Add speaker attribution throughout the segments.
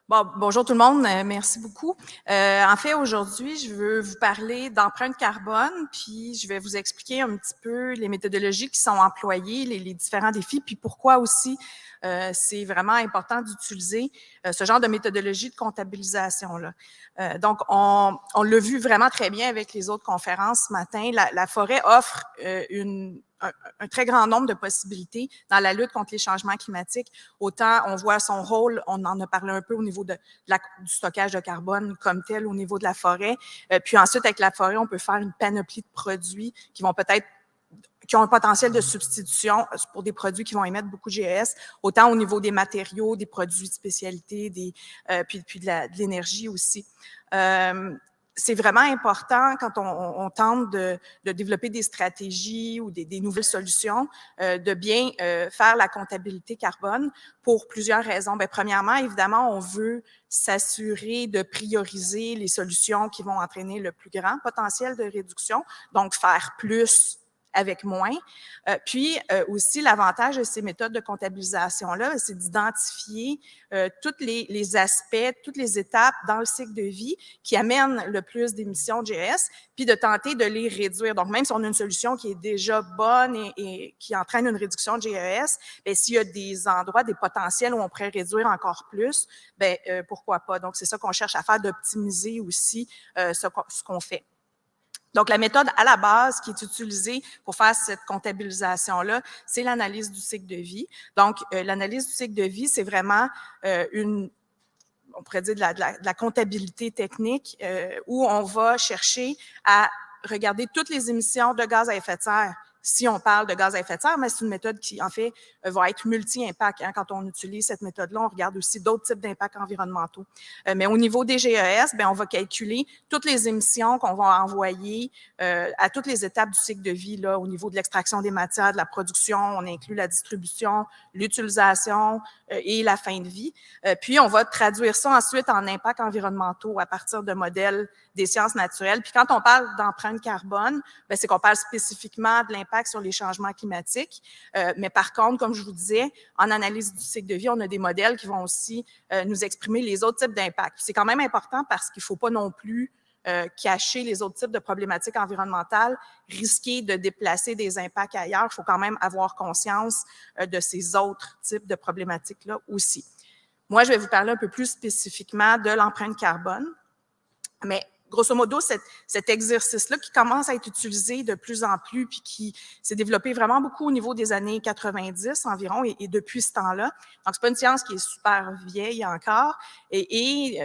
Speaker 1: Bonjour tout le monde, merci beaucoup. En fait, aujourd'hui, je veux vous parler d'empreinte carbone, puis je vais vous expliquer un petit peu les méthodologies qui sont employées, les différents défis, puis pourquoi aussi c'est vraiment important d'utiliser ce genre de méthodologie de comptabilisation-là. Donc, on l'a vu vraiment très bien avec les autres conférences ce matin. La forêt offre un très grand nombre de possibilités dans la lutte contre les changements climatiques. Autant on voit son rôle, on en a parlé un peu au niveau du stockage de carbone comme tel au niveau de la forêt. Puis ensuite, avec la forêt, on peut faire une panoplie de produits qui ont un potentiel de substitution pour des produits qui vont émettre beaucoup de GES, autant au niveau des matériaux, des produits de spécialité, puis de l'énergie aussi. C'est vraiment important quand on tente de développer des stratégies ou des nouvelles solutions, de bien faire la comptabilité carbone pour plusieurs raisons. Bien, premièrement, évidemment, on veut s'assurer de prioriser les solutions qui vont entraîner le plus grand potentiel de réduction, donc faire plus avec moins. Puis aussi, l'avantage de ces méthodes de comptabilisation-là, c'est d'identifier tous les aspects, toutes les étapes dans le cycle de vie qui amènent le plus d'émissions de GES, puis de tenter de les réduire. Donc, même si on a une solution qui est déjà bonne et qui entraîne une réduction de GES, bien, s'il y a des endroits, des potentiels où on pourrait réduire encore plus, bien, pourquoi pas? Donc, c'est ça qu'on cherche à faire, d'optimiser aussi ce qu'on fait. Donc, la méthode à la base qui est utilisée pour faire cette comptabilisation-là, c'est l'analyse du cycle de vie. Donc, l'analyse du cycle de vie, c'est vraiment on pourrait dire de la comptabilité technique où on va chercher à regarder toutes les émissions de gaz à effet de serre. Si on parle de gaz à effet de serre, mais c'est une méthode qui, en fait, va être multi-impact. Hein. Quand on utilise cette méthode-là, on regarde aussi d'autres types d'impacts environnementaux. Mais au niveau des GES, bien, on va calculer toutes les émissions qu'on va envoyer à toutes les étapes du cycle de vie, là, au niveau de l'extraction des matières, de la production, on inclut la distribution, l'utilisation et la fin de vie. Puis, on va traduire ça ensuite en impacts environnementaux à partir de modèles des sciences naturelles. Puis, quand on parle d'empreinte carbone, bien, c'est qu'on parle spécifiquement de l'impact sur les changements climatiques. Mais par contre, comme je vous disais, en analyse du cycle de vie, on a des modèles qui vont aussi nous exprimer les autres types d'impacts. C'est quand même important parce qu'il ne faut pas non plus cacher les autres types de problématiques environnementales, risquer de déplacer des impacts ailleurs. Il faut quand même avoir conscience de ces autres types de problématiques-là aussi. Moi, je vais vous parler un peu plus spécifiquement de l'empreinte carbone, mais grosso modo, cet exercice-là qui commence à être utilisé de plus en plus puis qui s'est développé vraiment beaucoup au niveau des années 90 environ et depuis ce temps-là. Donc, c'est pas une science qui est super vieille encore et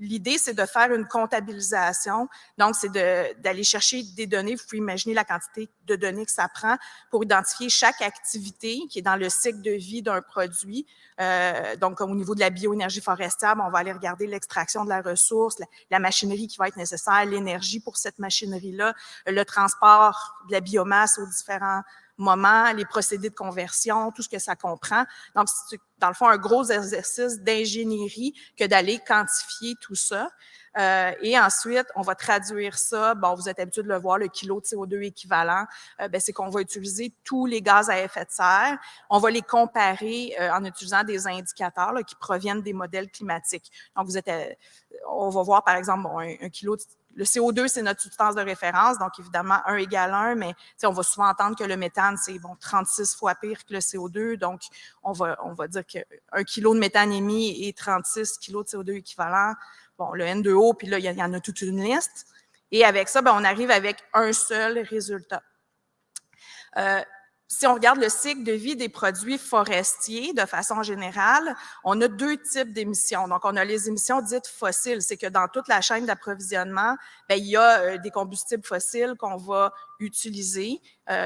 Speaker 1: l'idée, c'est de faire une comptabilisation. Donc, c'est d'aller chercher des données. Vous pouvez imaginer la quantité de données que ça prend pour identifier chaque activité qui est dans le cycle de vie d'un produit. Donc, au niveau de la bioénergie forestière, on va aller regarder l'extraction de la ressource, la machinerie qui va être nécessaire, l'énergie pour cette machinerie-là, le transport de la biomasse aux différents moments, les procédés de conversion, tout ce que ça comprend. Donc, c'est dans le fond un gros exercice d'ingénierie que d'aller quantifier tout ça. Et ensuite, on va traduire ça. Bon, vous êtes habitué de le voir, le kilo de CO2 équivalent. C'est qu'on va utiliser tous les gaz à effet de serre. On va les comparer en utilisant des indicateurs là, qui proviennent des modèles climatiques. Donc, on va voir, par exemple, bon, un kilo le CO2, c'est notre substance de référence, donc évidemment 1 égale 1, mais on va souvent entendre que le méthane, c'est 36 fois pire que le CO2, donc on va dire qu'un kilo de méthane émis est 36 kilos de CO2 équivalent. Bon, le N2O, puis là, il y en a toute une liste. Et avec ça, on arrive avec un seul résultat. Si on regarde le cycle de vie des produits forestiers de façon générale, on a deux types d'émissions. Donc, on a les émissions dites fossiles. C'est que dans toute la chaîne d'approvisionnement, il y a des combustibles fossiles qu'on va utiliser.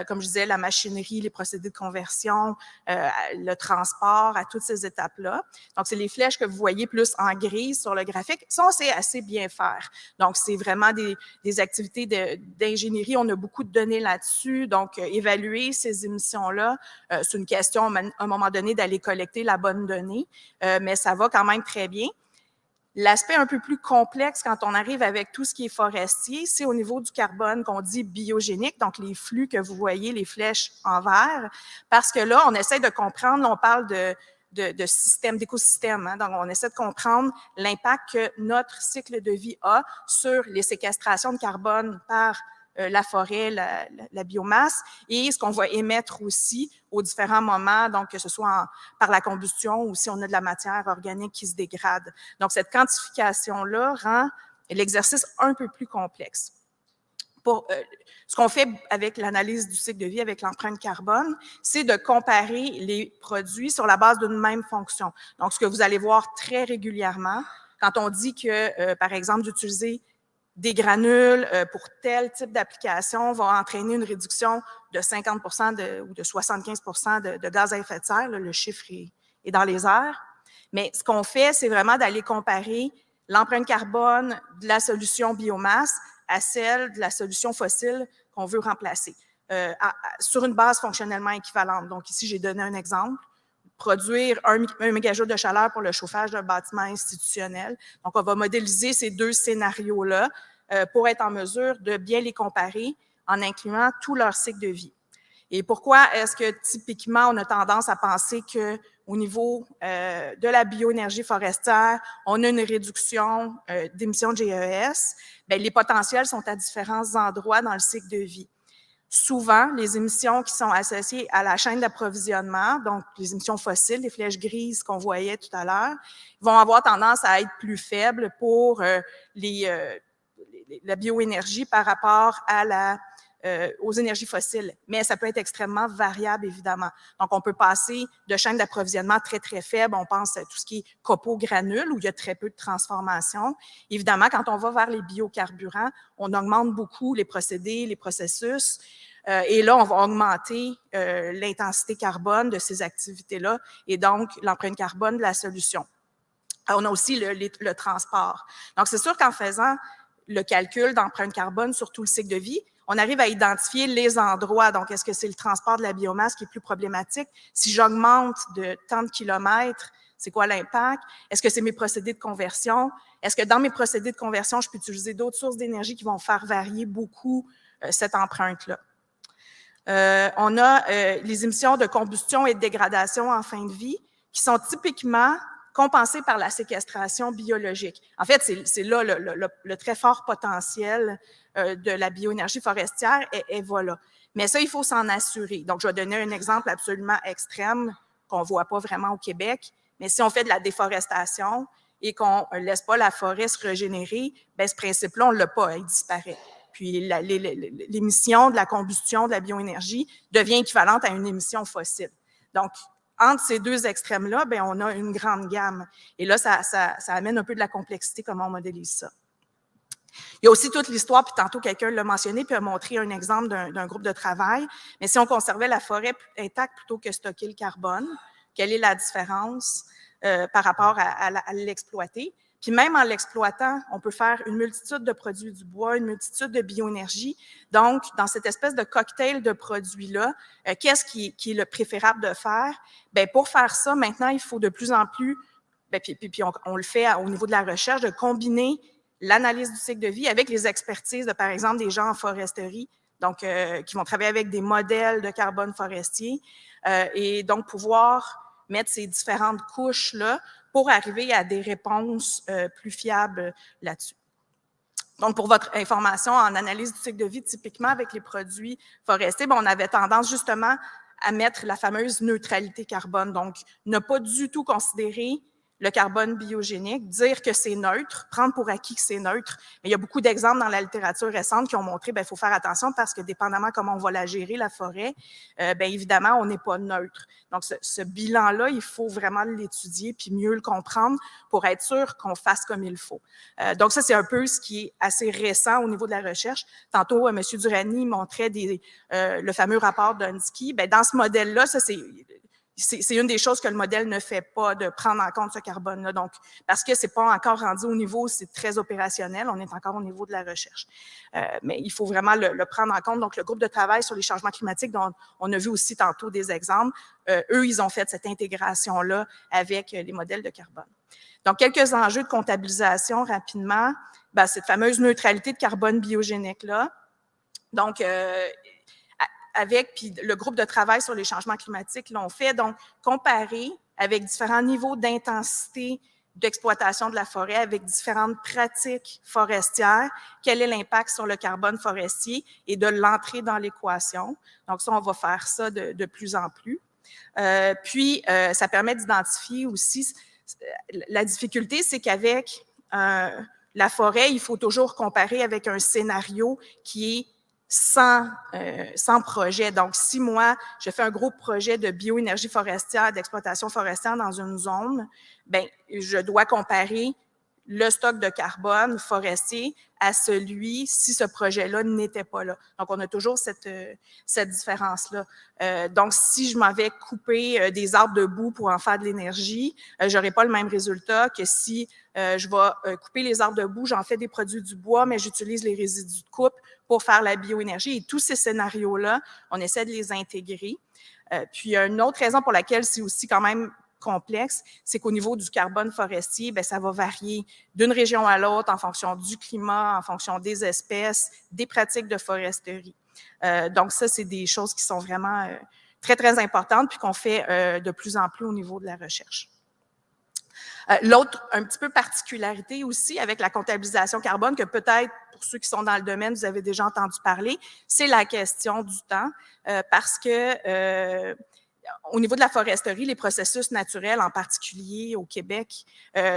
Speaker 1: Comme je disais, la machinerie, les procédés de conversion, le transport, à toutes ces étapes-là. Donc, c'est les flèches que vous voyez plus en gris sur le graphique. Ça, on sait assez bien faire. Donc, c'est vraiment des activités d'ingénierie. On a beaucoup de données là-dessus. Donc, évaluer ces émissions-là, c'est une question, à un moment donné, d'aller collecter la bonne donnée, mais ça va quand même très bien. L'aspect un peu plus complexe quand on arrive avec tout ce qui est forestier, c'est au niveau du carbone qu'on dit biogénique, donc les flux que vous voyez, les flèches en vert, parce que là, on essaie de comprendre, on parle système, d'écosystème. Hein. Donc, on essaie de comprendre l'impact que notre cycle de vie a sur les séquestrations de carbone par la forêt, la biomasse, et ce qu'on va émettre aussi aux différents moments, donc que ce soit par la combustion ou si on a de la matière organique qui se dégrade. Donc, cette quantification-là rend l'exercice un peu plus complexe. Ce qu'on fait avec l'analyse du cycle de vie, avec l'empreinte carbone, c'est de comparer les produits sur la base d'une même fonction. Donc, ce que vous allez voir très régulièrement, quand on dit que, par exemple, d'utiliser des granules pour tel type d'application va entraîner une réduction de 50 ou de 75 de gaz à effet de serre. Là, le chiffre est dans les airs. Mais ce qu'on fait, c'est vraiment d'aller comparer l'empreinte carbone de la solution biomasse à celle de la solution fossile qu'on veut remplacer, sur une base fonctionnellement équivalente. Donc ici, j'ai donné un exemple. Produire un mégajoule de chaleur pour le chauffage d'un bâtiment institutionnel. Donc, on va modéliser ces deux scénarios-là pour être en mesure de bien les comparer en incluant tout leur cycle de vie. Et pourquoi est-ce que typiquement, on a tendance à penser qu'au niveau de la bioénergie forestière, on a une réduction d'émissions de GES? Bien, les potentiels sont à différents endroits dans le cycle de vie. Souvent, les émissions qui sont associées à la chaîne d'approvisionnement, donc les émissions fossiles, les flèches grises qu'on voyait tout à l'heure, vont avoir tendance à être plus faibles pour la bioénergie par rapport à aux énergies fossiles. Mais ça peut être extrêmement variable, évidemment. Donc, on peut passer de chaînes d'approvisionnement très, très faibles. On pense à tout ce qui est copeaux-granules, où il y a très peu de transformation. Évidemment, quand on va vers les biocarburants, on augmente beaucoup les procédés, les processus. Et là, on va augmenter l'intensité carbone de ces activités-là et donc l'empreinte carbone de la solution. On a aussi le transport. Donc, c'est sûr qu'en faisant le calcul d'empreinte carbone sur tout le cycle de vie, on arrive à identifier les endroits. Donc, est-ce que c'est le transport de la biomasse qui est plus problématique? Si j'augmente de tant de kilomètres, c'est quoi l'impact? Est-ce que c'est mes procédés de conversion? Est-ce que dans mes procédés de conversion, je peux utiliser d'autres sources d'énergie qui vont faire varier beaucoup cette empreinte-là? On a les émissions de combustion et de dégradation en fin de vie qui sont typiquement compensées par la séquestration biologique. En fait, c'est là le très fort potentiel de la bioénergie forestière et voilà. Mais ça, il faut s'en assurer. Donc, je vais donner un exemple absolument extrême qu'on ne voit pas vraiment au Québec, mais si on fait de la déforestation et qu'on ne laisse pas la forêt se régénérer, bien, ce principe-là, on ne l'a pas, il disparaît. Puis l'émission de la combustion de la bioénergie devient équivalente à une émission fossile. Donc, entre ces deux extrêmes-là, bien, on a une grande gamme. Et là, ça amène un peu de la complexité, comment on modélise ça. Il y a aussi toute l'histoire, puis tantôt quelqu'un l'a mentionné, puis a montré un exemple d'un groupe de travail. Mais si on conservait la forêt intacte plutôt que stocker le carbone, quelle est la différence par rapport à l'exploiter? Puis même en l'exploitant, on peut faire une multitude de produits du bois, une multitude de bioénergie. Donc, dans cette espèce de cocktail de produits-là, qu'est-ce qui est le préférable de faire? Bien, pour faire ça, maintenant, il faut de plus en plus, bien, puis on le fait au niveau de la recherche, de combiner l'analyse du cycle de vie avec les expertises de, par exemple, des gens en foresterie, donc qui vont travailler avec des modèles de carbone forestier, et donc pouvoir mettre ces différentes couches-là pour arriver à des réponses plus fiables là-dessus. Donc, pour votre information, en analyse du cycle de vie, typiquement avec les produits forestiers, on avait tendance justement à mettre la fameuse neutralité carbone. Donc, ne pas du tout considérer le carbone biogénique, dire que c'est neutre, prendre pour acquis que c'est neutre. Mais il y a beaucoup d'exemples dans la littérature récente qui ont montré qu'il faut faire attention parce que dépendamment comment on va la gérer, la forêt, bien évidemment, on n'est pas neutre. Donc, ce bilan-là, il faut vraiment l'étudier puis mieux le comprendre pour être sûr qu'on fasse comme il faut. Donc, ça, c'est un peu ce qui est assez récent au niveau de la recherche. Tantôt, M. Durani montrait le fameux rapport d'Unsky. Bien, dans ce modèle-là, ça, c'est une des choses que le modèle ne fait pas, de prendre en compte ce carbone-là. Donc, parce que c'est pas encore rendu au niveau, c'est très opérationnel, on est encore au niveau de la recherche. Mais il faut vraiment le prendre en compte. Donc, le groupe de travail sur les changements climatiques, dont on a vu aussi tantôt des exemples, eux, ils ont fait cette intégration-là avec les modèles de carbone. Donc, quelques enjeux de comptabilisation rapidement. Bien, cette fameuse neutralité de carbone biogénique-là. Donc, puis le groupe de travail sur les changements climatiques l'ont fait, donc comparer avec différents niveaux d'intensité d'exploitation de la forêt, avec différentes pratiques forestières, quel est l'impact sur le carbone forestier et de l'entrer dans l'équation. Donc ça, on va faire ça de plus en plus. Puis, ça permet d'identifier aussi, la difficulté, c'est qu'avec la forêt, il faut toujours comparer avec un scénario qui est sans projet. Donc, si moi, je fais un gros projet de bioénergie forestière, d'exploitation forestière dans une zone, bien, je dois comparer le stock de carbone forestier à celui si ce projet-là n'était pas là. Donc, on a toujours cette différence-là. Donc, si je m'en vais couper des arbres de boue pour en faire de l'énergie, je n'aurai pas le même résultat que si je vais couper les arbres de boue, j'en fais des produits du bois, mais j'utilise les résidus de coupe pour faire la bioénergie. Et tous ces scénarios-là, on essaie de les intégrer. Puis, une autre raison pour laquelle c'est aussi quand même complexe, c'est qu'au niveau du carbone forestier, bien, ça va varier d'une région à l'autre en fonction du climat, en fonction des espèces, des pratiques de foresterie. Donc ça, c'est des choses qui sont vraiment très, très importantes puis qu'on fait de plus en plus au niveau de la recherche. L'autre, un petit peu particularité aussi avec la comptabilisation carbone, que peut-être pour ceux qui sont dans le domaine, vous avez déjà entendu parler, c'est la question du temps, parce que au niveau de la foresterie, les processus naturels, en particulier au Québec,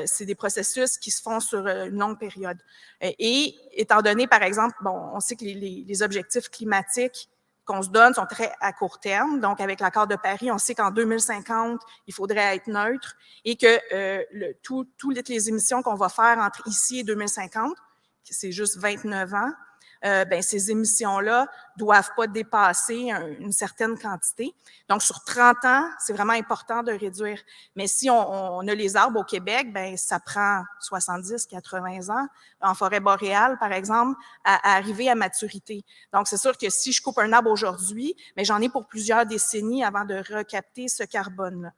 Speaker 1: c'est des processus qui se font sur une longue période. Et étant donné, par exemple, bon, on sait que les objectifs climatiques qu'on se donne sont très à court terme. Donc, avec l'accord de Paris, on sait qu'en 2050, il faudrait être neutre et que toutes les émissions qu'on va faire entre ici et 2050, c'est juste 29 ans, ben, ces émissions-là doivent pas dépasser une certaine quantité. Donc, sur 30 ans, c'est vraiment important de réduire. Mais si on a les arbres au Québec, ben, ça prend 70, 80 ans, en forêt boréale, par exemple, à arriver à maturité. Donc, c'est sûr que si je coupe un arbre aujourd'hui, mais j'en ai pour plusieurs décennies avant de recapter ce carbone-là.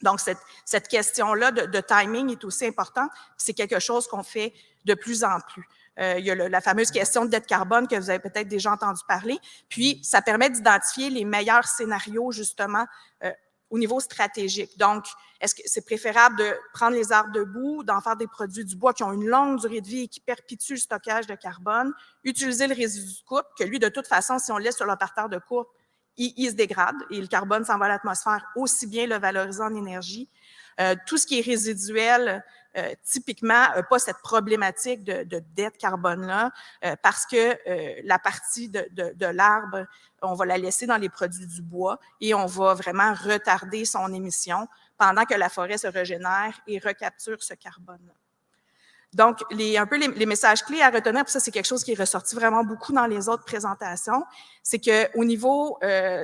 Speaker 1: Donc, cette question-là de timing est aussi importante. C'est quelque chose qu'on fait de plus en plus. Il y a la fameuse question de dette carbone que vous avez peut-être déjà entendu parler. Puis, ça permet d'identifier les meilleurs scénarios, justement, au niveau stratégique. Donc, est-ce que c'est préférable de prendre les arbres de boue, d'en faire des produits du bois qui ont une longue durée de vie et qui perpétuent le stockage de carbone, utiliser le résidu de coupe, que lui, de toute façon, si on le laisse sur le parterre de coupe, il se dégrade et le carbone s'en va à l'atmosphère, aussi bien le valoriser en énergie. Tout ce qui est résiduel, typiquement, pas cette problématique de dette carbone-là, parce que la partie de l'arbre, on va la laisser dans les produits du bois et on va vraiment retarder son émission pendant que la forêt se régénère et recapture ce carbone-là. Donc, les messages clés à retenir, puis ça, c'est quelque chose qui est ressorti vraiment beaucoup dans les autres présentations, c'est qu'au niveau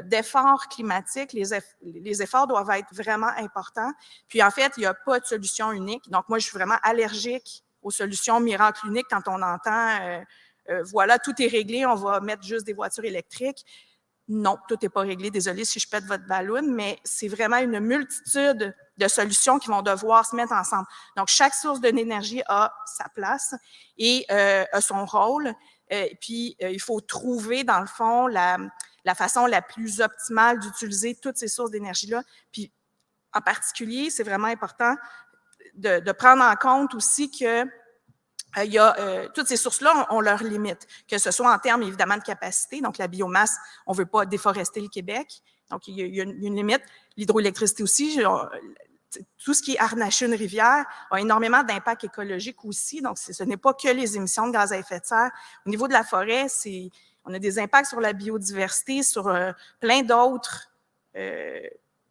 Speaker 1: d'efforts climatiques, les efforts doivent être vraiment importants. Puis, en fait, il n'y a pas de solution unique. Donc, moi, je suis vraiment allergique aux solutions miracles uniques quand on entend voilà, tout est réglé, on va mettre juste des voitures électriques. Non, tout n'est pas réglé. Désolée si je pète votre ballon, mais c'est vraiment une multitude de solutions qui vont devoir se mettre ensemble. Donc, chaque source d'énergie a sa place et a son rôle. Puis, il faut trouver, dans le fond, la façon la plus optimale d'utiliser toutes ces sources d'énergie-là. Puis, en particulier, c'est vraiment important de prendre en compte aussi que il y a toutes ces sources-là ont leurs limites, que ce soit en termes évidemment de capacité, donc la biomasse, on ne veut pas déforester le Québec, donc il y a une limite. L'hydroélectricité aussi, tout ce qui est harnacher une rivière a énormément d'impact écologique aussi, donc ce n'est pas que les émissions de gaz à effet de serre. Au niveau de la forêt, on a des impacts sur la biodiversité, sur plein d'autres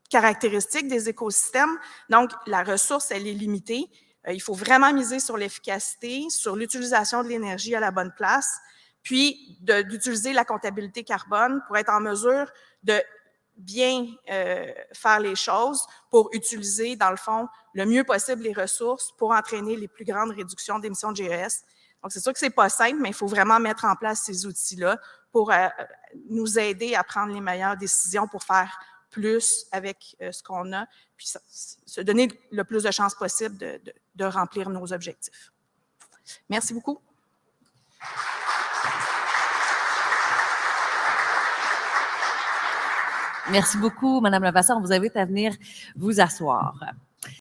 Speaker 1: caractéristiques des écosystèmes, donc la ressource, elle est limitée. Il faut vraiment miser sur l'efficacité, sur l'utilisation de l'énergie à la bonne place, puis d'utiliser la comptabilité carbone pour être en mesure de bien faire les choses pour utiliser, dans le fond, le mieux possible les ressources pour entraîner les plus grandes réductions d'émissions de GES. Donc, c'est sûr que c'est pas simple, mais il faut vraiment mettre en place ces outils-là pour nous aider à prendre les meilleures décisions pour faire plus avec ce qu'on a, puis se donner le plus de chances possible de remplir nos objectifs. Merci beaucoup.
Speaker 2: Merci beaucoup, Madame Levasseur. On vous invite à venir vous asseoir.